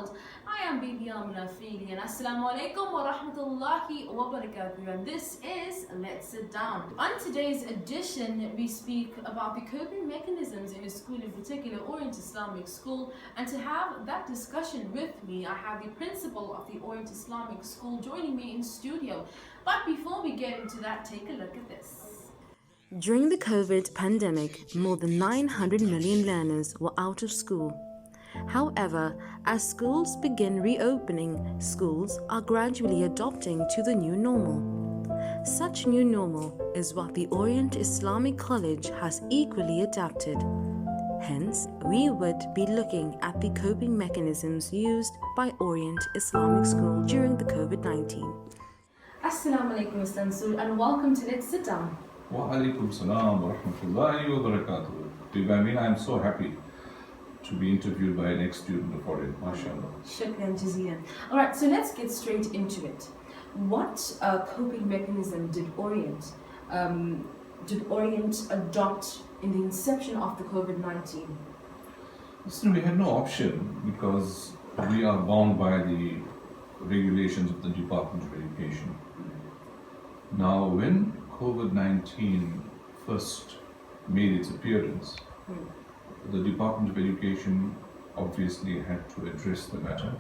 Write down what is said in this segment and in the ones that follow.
world. I am Bibi Amna Feely and Assalamu alaikum wa rahmatullahi wa barakatuh, and this is Let's Sit Down. On today's edition, we speak about the coping mechanisms in a school, in particular Orient Islamic School, and to have that discussion with me, I have the principal of the Orient Islamic School joining me in studio. But before we get into that, take a look at this. During the COVID pandemic, more than 900 million learners were out of school. However, as schools begin reopening, schools are gradually adopting to the new normal. Such new normal is what the Orient Islamic College has equally adapted. Hence, we would be looking at the coping mechanisms used by Orient Islamic School during the COVID-19. Assalamu alaikum, Mr. Ansur, and welcome to Let's Sit Down. Wa alaikum salam wa rahmatullahi wa barakatuh. I mean, I'm so happy to be interviewed by an ex-student of Orient, mashallah. Shukran jazeelan. Alright, so let's get straight into it. What coping mechanism did Orient adopt in the inception of the COVID-19? Listen, we had no option because we are bound by the regulations of the Department of Education. Now, when COVID-19 first made its appearance, the Department of Education obviously had to address the matter.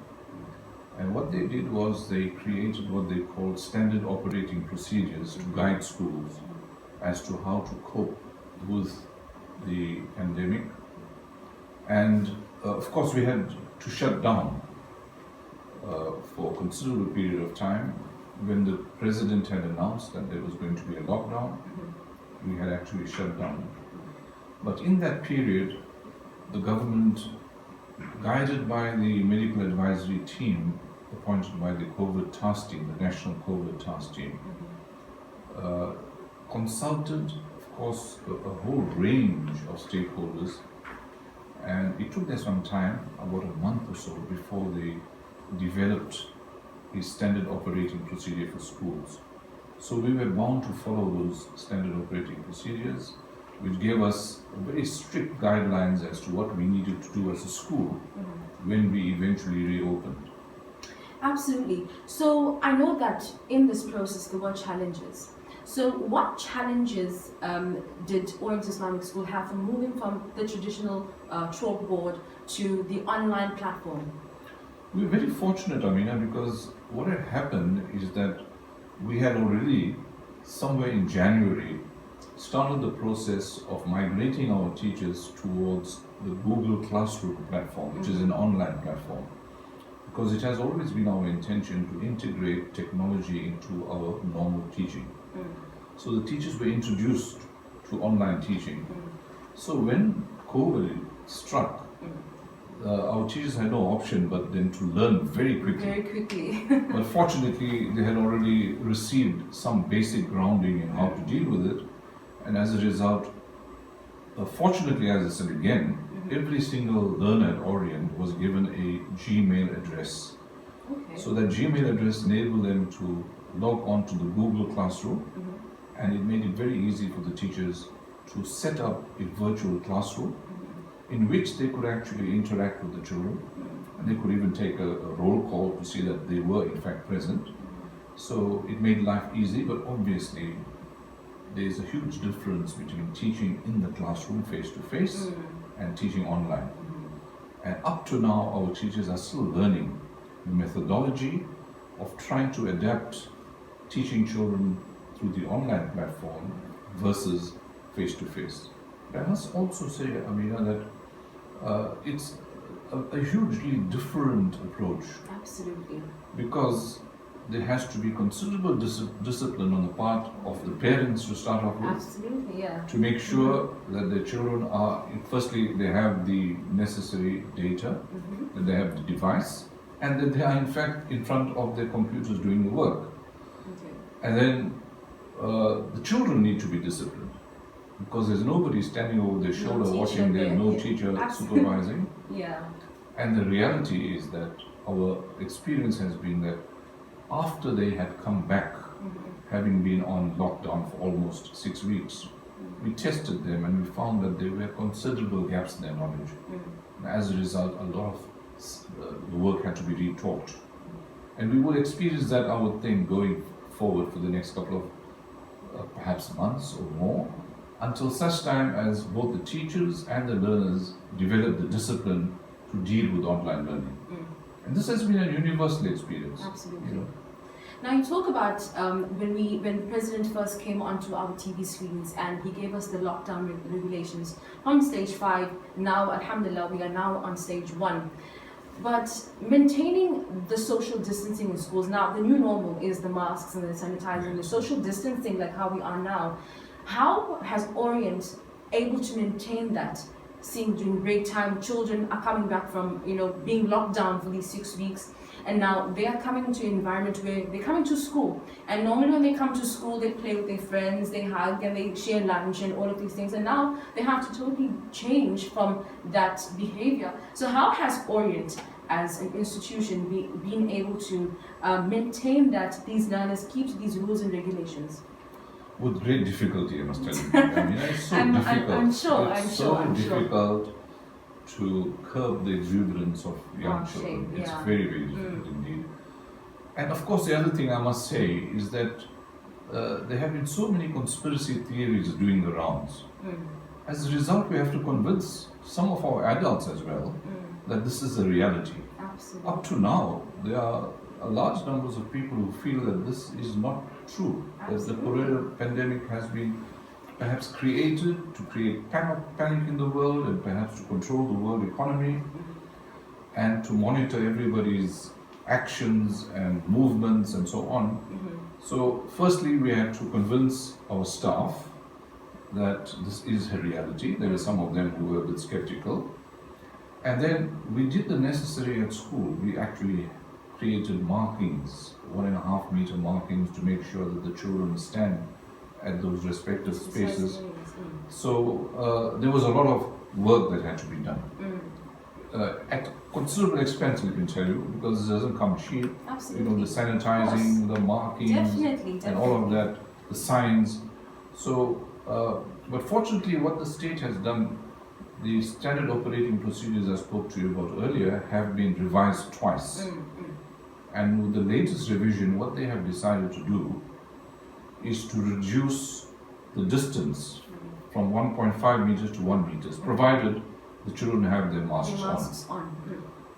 And what they did was they created what they called standard operating procedures to guide schools as to how to cope with the pandemic. And of course, we had to shut down for a considerable period of time. When the president had announced that there was going to be a lockdown, we had actually shut down. But in that period, the government, guided by the medical advisory team appointed by the COVID task team, the National COVID task team, consulted, of course, a whole range of stakeholders, and it took them some time, about a month or so, before they developed a standard operating procedure for schools. So we were bound to follow those standard operating procedures, which gave us very strict guidelines as to what we needed to do as a school when we eventually reopened. Absolutely. So I know that in this process there were challenges. So what challenges did Orient Islamic School have from moving from the traditional chalkboard to the online platform? We were very fortunate, Amina, because what had happened is that we had already, somewhere in January, started the process of migrating our teachers towards the Google Classroom platform, which is an online platform, because it has always been our intention to integrate technology into our normal teaching. So the teachers were introduced to online teaching. So when COVID struck, our teachers had no option but then to learn very quickly. Very quickly. But fortunately, they had already received some basic grounding in how to deal with it. And as a result, fortunately, as I said again, every single learner at Orient was given a Gmail address. Okay. So that Gmail address enabled them to log on to the Google Classroom, and it made it very easy for the teachers to set up a virtual classroom in which they could actually interact with the children, and they could even take a roll call to see that they were in fact present. So it made life easy, but obviously there's a huge difference between teaching in the classroom face-to-face and teaching online. And up to now, our teachers are still learning the methodology of trying to adapt teaching children through the online platform versus face-to-face. But I must also say, Amina, that it's a hugely different approach. Absolutely. Because there has to be considerable discipline on the part of the parents to start off with. Absolutely, yeah. To make sure that their children are, firstly, they have the necessary data, that they have the device, and that they are in fact in front of their computers doing the work. Okay. And then the children need to be disciplined, because there's nobody standing over their shoulder watching them, no teacher supervising. Yeah. And the reality is that our experience has been that after they had come back, having been on lockdown for almost 6 weeks, we tested them and we found that there were considerable gaps in their knowledge. As a result, a lot of the work had had to be retaught. And we will experience that, I would think, going forward for the next couple of perhaps months or more, until such time as both the teachers and the learners develop the discipline to deal with online learning. And this has been a universal experience. Absolutely. You know. Now you talk about when the president first came onto our TV screens and he gave us the lockdown regulations from stage 5. Now, alhamdulillah, we are now on stage 1. But maintaining the social distancing in schools, now the new normal is the masks and the sanitizing, the social distancing like how we are now. How has Orient able to maintain that? Seeing during break time, children are coming back from being locked down for these 6 weeks, and now they are coming into an environment where they're coming to school. And normally when they come to school, they play with their friends, they hug and they share lunch and all of these things. And now they have to totally change from that behavior. So how has Orient, as an institution, been able to maintain that these learners keep to these rules and regulations? With great difficulty, I must tell you. I mean, it's so difficult. I'm sure. Difficult to curb the exuberance of young children. It's very, very difficult indeed. And of course, the other thing I must say is that there have been so many conspiracy theories doing the rounds. As a result, we have to convince some of our adults as well that this is a reality. Absolutely. Up to now, there are a large numbers of people who feel that this is not true. That the corona pandemic has been perhaps created to create panic in the world and perhaps to control the world economy and to monitor everybody's actions and movements and so on. So firstly, we had to convince our staff that this is a reality. There were some of them who were a bit skeptical. And then we did the necessary at school. We actually created markings, 1.5 meter markings, to make sure that the children stand at those respective spaces. So there was a lot of work that had to be done. At considerable expense, I can tell you, because it doesn't come cheap. Absolutely. The sanitizing, the markings, Definitely. and all of that, the signs. So, but fortunately, what the state has done, the standard operating procedures I spoke to you about earlier have been revised twice. And with the latest revision, what they have decided to do is to reduce the distance from 1.5 meters to 1 meters, provided the children have their masks on.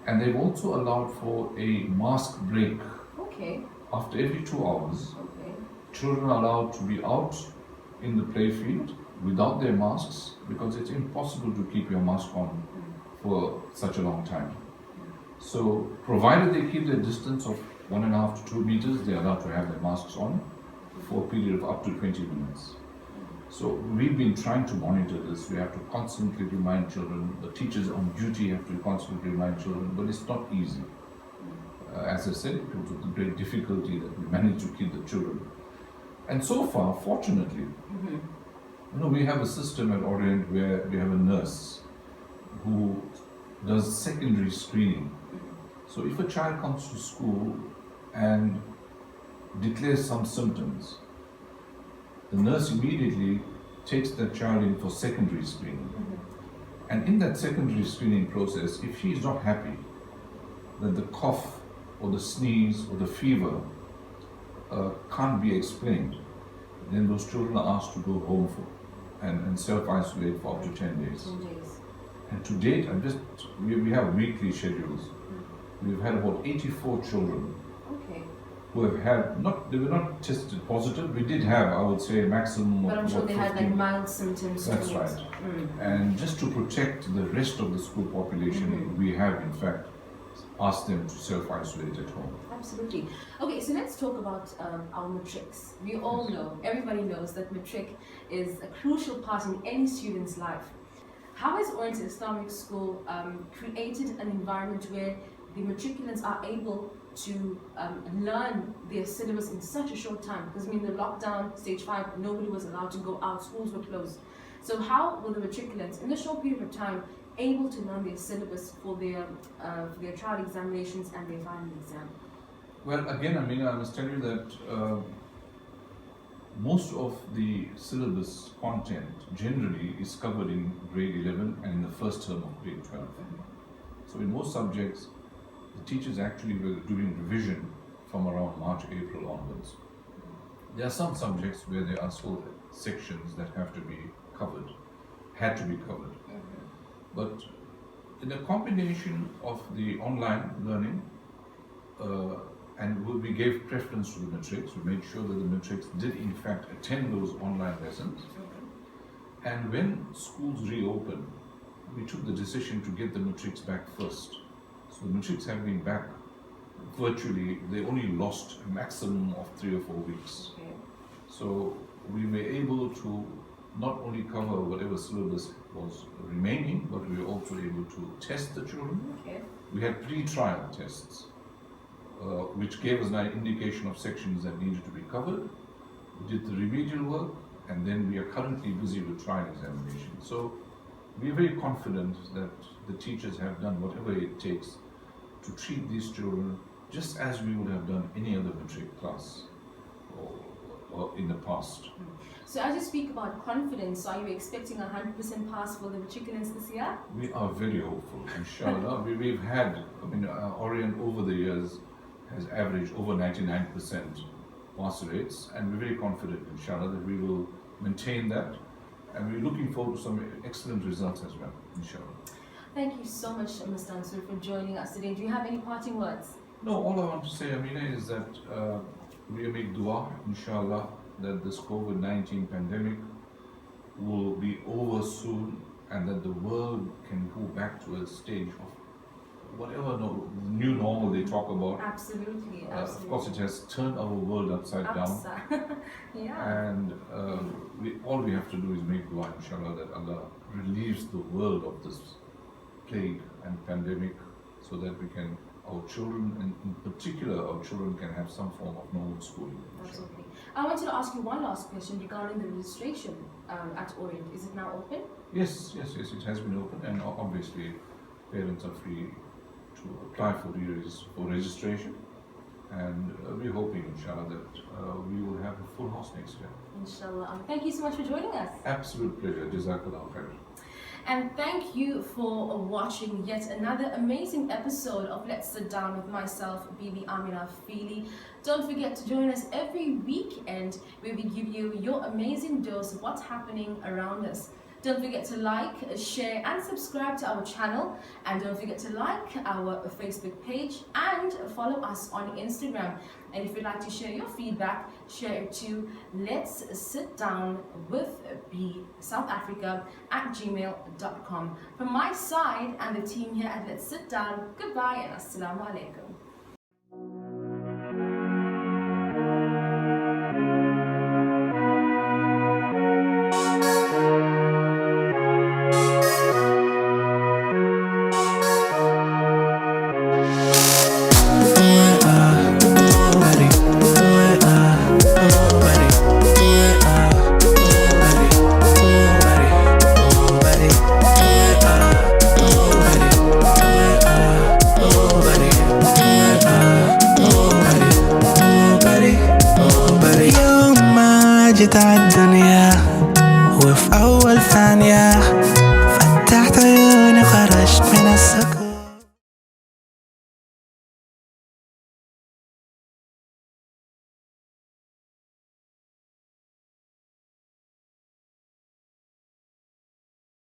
And they've also allowed for a mask break. Okay. After every 2 hours, Okay. children are allowed to be out in the playfield without their masks, because it's impossible to keep your mask on for such a long time. So, provided they keep their distance of 1.5 to 2 meters, they are allowed to have their masks on for a period of up to 20 minutes. So, we've been trying to monitor this. We have to constantly remind children. The teachers on duty have to constantly remind children, but it's not easy. As I said, it was with great difficulty that we managed to keep the children. And so far, fortunately, we have a system at Orient where we have a nurse who does secondary screening. So if a child comes to school and declares some symptoms, the nurse immediately takes that child in for secondary screening. And in that secondary screening process, if she is not happy that the cough or the sneeze or the fever can't be explained, then those children are asked to go home and self-isolate for up to 10 days. 10 days. And to date, we have weekly schedules. We've had about 84 children who have had, they were not tested positive. We did have, I would say, a maximum of But I'm sure about they had 15. mild symptoms. That's right. And just to protect the rest of the school population, we have in fact asked them to self-isolate at home. Absolutely. Okay, so let's talk about our matrics. We all know, everybody knows that matric is a crucial part in any student's life. How has Orient Islamic School created an environment where the matriculants are able to learn their syllabus in such a short time? Because the lockdown, stage 5, nobody was allowed to go out, schools were closed. So how were the matriculants in a short period of time able to learn their syllabus for their trial examinations and their final exam? Well, again, I must tell you that most of the syllabus content generally is covered in grade 11 and in the first term of grade 12. So in most subjects, the teachers actually were doing revision from around March, April onwards. There are some subjects where there are still sections that had to be covered. But in a combination of the online learning, and we gave preference to the matrics, we made sure that the matrics did in fact attend those online lessons. And when schools reopened, we took the decision to get the matrics back first. So the matrics have been back virtually, they only lost a maximum of 3 or 4 weeks. So we were able to not only cover whatever syllabus was remaining, but we were also able to test the children. We had pre-trial tests, which gave us an indication of sections that needed to be covered. We did the remedial work, and then we are currently busy with trial examination. So we are very confident that the teachers have done whatever it takes to treat these children just as we would have done any other matric class or in the past. So as you speak about confidence, are you expecting 100% pass for the matriculants this year? We are very hopeful, inshallah. We've had, Orient over the years has averaged over 99% pass rates, and we're very confident, inshallah, that we will maintain that. And we're looking forward to some excellent results as well, inshallah. Thank you so much, Mr. Ansur, for joining us today. Do you have any parting words? No, all I want to say, Amina, is that we make dua, inshallah, that this COVID-19 pandemic will be over soon and that the world can go back to a stage of whatever new normal they talk about. Absolutely. Of course, it has turned our world upside down. Yeah. And all we have to do is make dua, inshallah, that Allah relieves the world of this plague and pandemic so that we can, our children, and in particular our children, can have some form of normal schooling. Absolutely. I wanted to ask you one last question regarding the registration at Orient. Is it now open? Yes, it has been open, and obviously parents are free to apply for registration, and we're hoping, inshallah, that we will have a full house next year. Inshallah. Thank you so much for joining us. Absolute pleasure. Jazakallah khair. And thank you for watching yet another amazing episode of Let's Sit Down with myself, Bibi Amina Feely. Don't forget to join us every weekend where we give you your amazing dose of what's happening around us. Don't forget to like, share and subscribe to our channel, and don't forget to like our Facebook page and follow us on Instagram. And if you'd like to share your feedback, share it to Let's Sit Down with B South Africa at gmail.com. From my side and the team here at Let's Sit Down, goodbye and assalamu alaikum. تتعدى